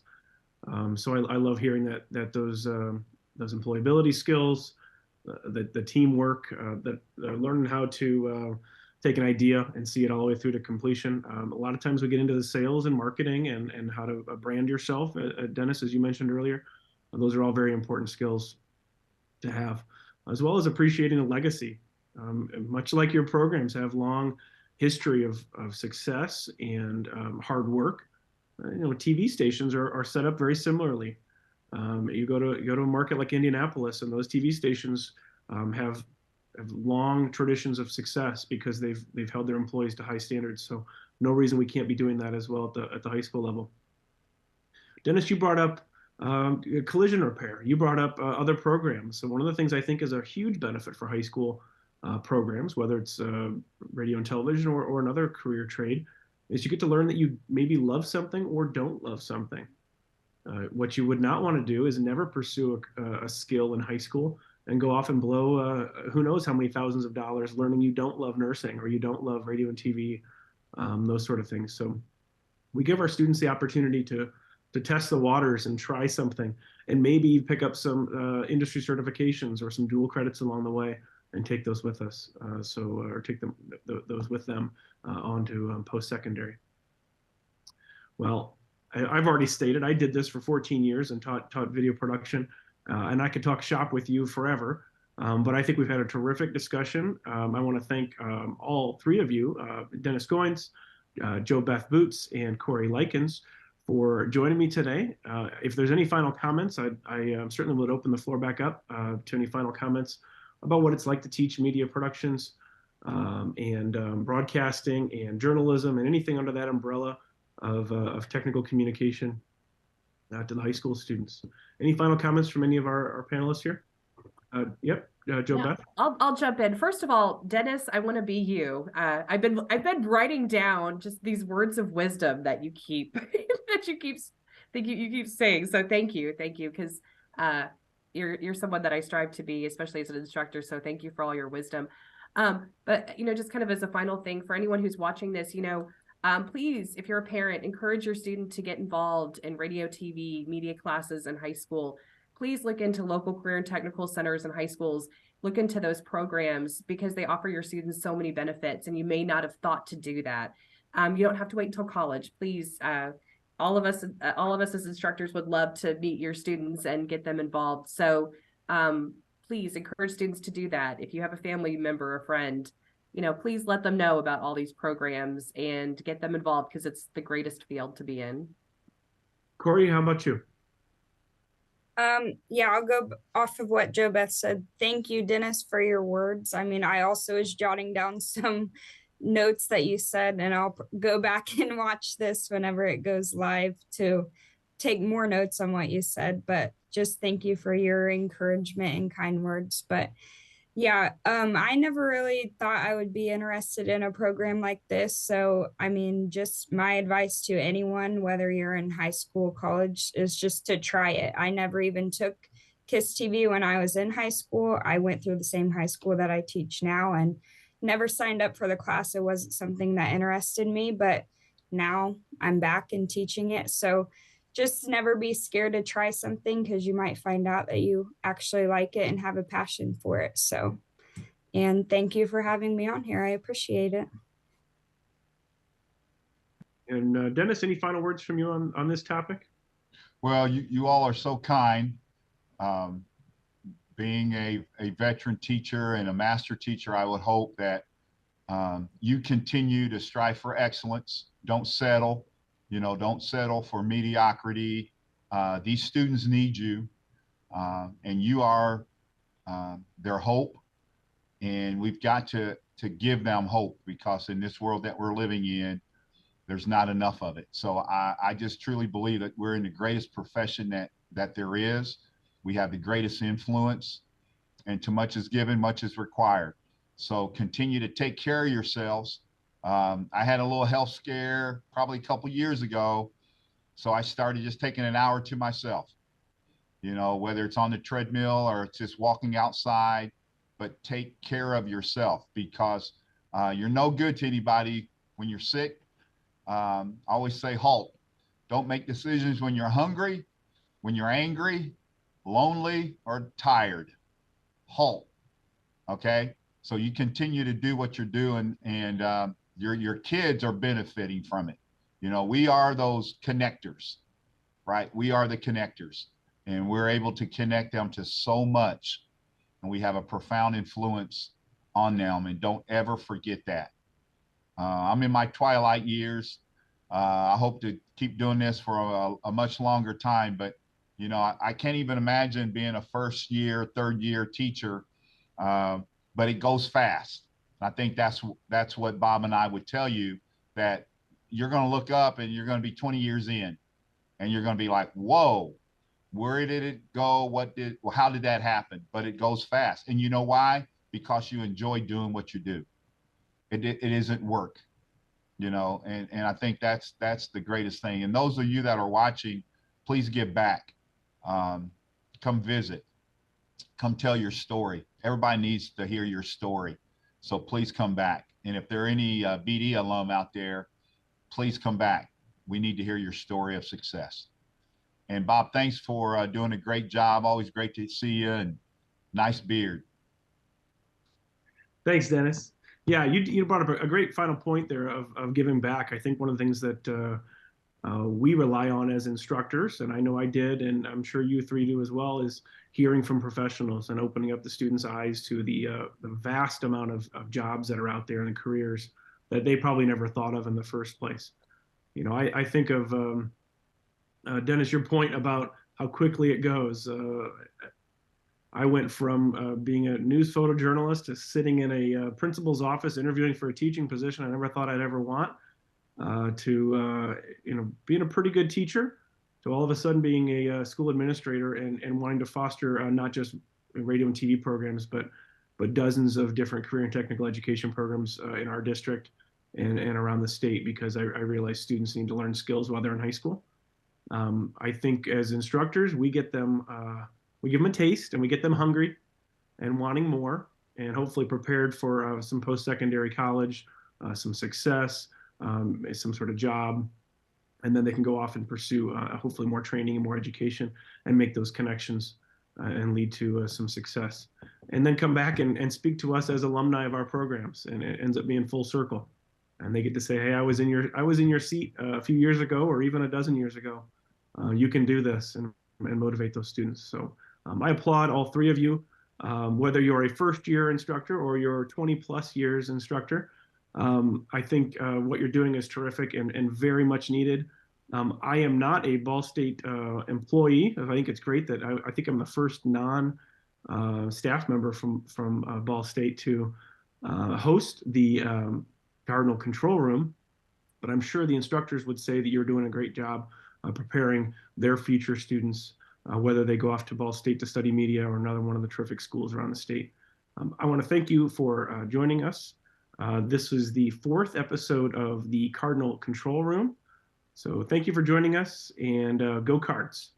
So I love hearing that those employability skills, the teamwork, that learning how to take an idea and see it all the way through to completion. A lot of times we get into the sales and marketing and how to brand yourself. Dennis, as you mentioned earlier, those are all very important skills to have, as well as appreciating a legacy. Much like your programs have long history of success and hard work, you know, TV stations are set up very similarly. You go to a market like Indianapolis, and those TV stations have long traditions of success because they've held their employees to high standards. So no reason we can't be doing that as well at the high school level. Dennis, you brought up collision repair. You brought up other programs. So one of the things I think is a huge benefit for high school programs, whether it's radio and television or another career trade, is you get to learn that you maybe love something or don't love something. What you would not want to do is never pursue a skill in high school and go off and blow who knows how many thousands of dollars learning you don't love nursing or you don't love radio and TV, those sort of things. So we give our students the opportunity to test the waters and try something, and maybe pick up some industry certifications or some dual credits along the way and take those with us. Or take those with them on to post-secondary. Well, I've already stated I did this for 14 years and taught video production, and I could talk shop with you forever. But I think we've had a terrific discussion. I want to thank all three of you, Dennis Goins, Beth Boots, and Corrie Lykins, for joining me today. If there's any final comments, I certainly would open the floor back up to any final comments about what it's like to teach media productions and broadcasting and journalism and anything under that umbrella of technical communication to the high school students. Any final comments from any of our panelists here? Yep, Beth. I'll jump in. First of all, Dennis, I want to be you. I've been writing down just these words of wisdom that you keep you keep saying. So thank you, because you're someone that I strive to be, especially as an instructor. So thank you for all your wisdom. But you know, just kind of as a final thing for anyone who's watching this, you know, please, if you're a parent, encourage your student to get involved in radio, TV, media classes in high school. Please look into local career and technical centers in high schools. Look into those programs because they offer your students so many benefits, and you may not have thought to do that. You don't have to wait until college. Please, all of us as instructors would love to meet your students and get them involved. So please encourage students to do that. If you have a family member or friend, you know, please let them know about all these programs and get them involved because it's the greatest field to be in. Corrie, how about you? Yeah, I'll go off of what Beth said. Thank you, Dennis, for your words. I mean, I also was jotting down some notes that you said, and I'll go back and watch this whenever it goes live to take more notes on what you said. But just thank you for your encouragement and kind words. But yeah, I never really thought I would be interested in a program like this. So, I mean, just my advice to anyone, whether you're in high school, college, is just to try it. I never even took KISS TV when I was in high school. I went through the same high school that I teach now and never signed up for the class. It wasn't something that interested me, but now I'm back and teaching it. So just never be scared to try something, because you might find out that you actually like it and have a passion for it. So, and thank you for having me on here. I appreciate it. And Dennis, any final words from you on this topic? Well, you all are so kind. Being a veteran teacher and a master teacher, I would hope that you continue to strive for excellence. Don't settle, don't settle for mediocrity. These students need you, and you are their hope. And we've got to give them hope, because in this world that we're living in, there's not enough of it. So I just truly believe that we're in the greatest profession that there is. We have the greatest influence, and too much is given, much is required. So continue to take care of yourselves. I had a little health scare probably a couple years ago. So I started just taking an hour to myself, whether it's on the treadmill or it's just walking outside, but take care of yourself, because you're no good to anybody when you're sick. I always say halt. Don't make decisions when you're hungry, when you're angry, lonely, or tired. Halt. Okay. So you continue to do what you're doing, and your kids are benefiting from it. We are those connectors, right? We are the connectors, and we're able to connect them to so much, and we have a profound influence on them. And don't ever forget that. I'm in my twilight years. I hope to keep doing this for a much longer time, but I can't even imagine being a first year, third year teacher, but it goes fast. I think that's what Bob and I would tell you, that you're going to look up and you're going to be 20 years in, and you're going to be like, whoa, where did it go? How did that happen? But it goes fast. And you know why? Because you enjoy doing what you do. It isn't work, and I think that's the greatest thing. And those of you that are watching, please give back. Come visit, come tell your story. Everybody needs to hear your story. So please come back. And if there are any BD alum out there, please come back. We need to hear your story of success. And Bob, thanks for doing a great job. Always great to see you, and nice beard. Thanks, Dennis. Yeah, you brought up a great final point there of giving back. I think one of the things that we rely on as instructors, and I know I did, and I'm sure you three do as well, is hearing from professionals and opening up the students' eyes to the vast amount of jobs that are out there and careers that they probably never thought of in the first place. I think of, Dennis, your point about how quickly it goes. I went from being a news photojournalist to sitting in a principal's office interviewing for a teaching position I never thought I'd ever want, to being a pretty good teacher, to all of a sudden being a school administrator and wanting to foster not just radio and TV programs, but dozens of different career and technical education programs in our district and around the state, because I realized students need to learn skills while they're in high school. I think as instructors, we give them a taste, and we get them hungry and wanting more, and hopefully prepared for some post-secondary college, some success, some sort of job, and then they can go off and pursue hopefully more training and more education, and make those connections and lead to some success, and then come back and speak to us as alumni of our programs, and it ends up being full circle, and they get to say, hey, I was in your seat a few years ago, or even a dozen years ago. You can do this, and motivate those students. So I applaud all three of you, whether you're a first-year instructor or you're 20-plus years instructor. I think what you're doing is terrific and very much needed. I am not a Ball State employee. I think it's great that I think I'm the first non-staff member from Ball State to host the Cardinal Control Room, but I'm sure the instructors would say that you're doing a great job preparing their future students, whether they go off to Ball State to study media or another one of the terrific schools around the state. I want to thank you for joining us. This is the 4th episode of the Cardinal Control Room. So thank you for joining us, and go Cards.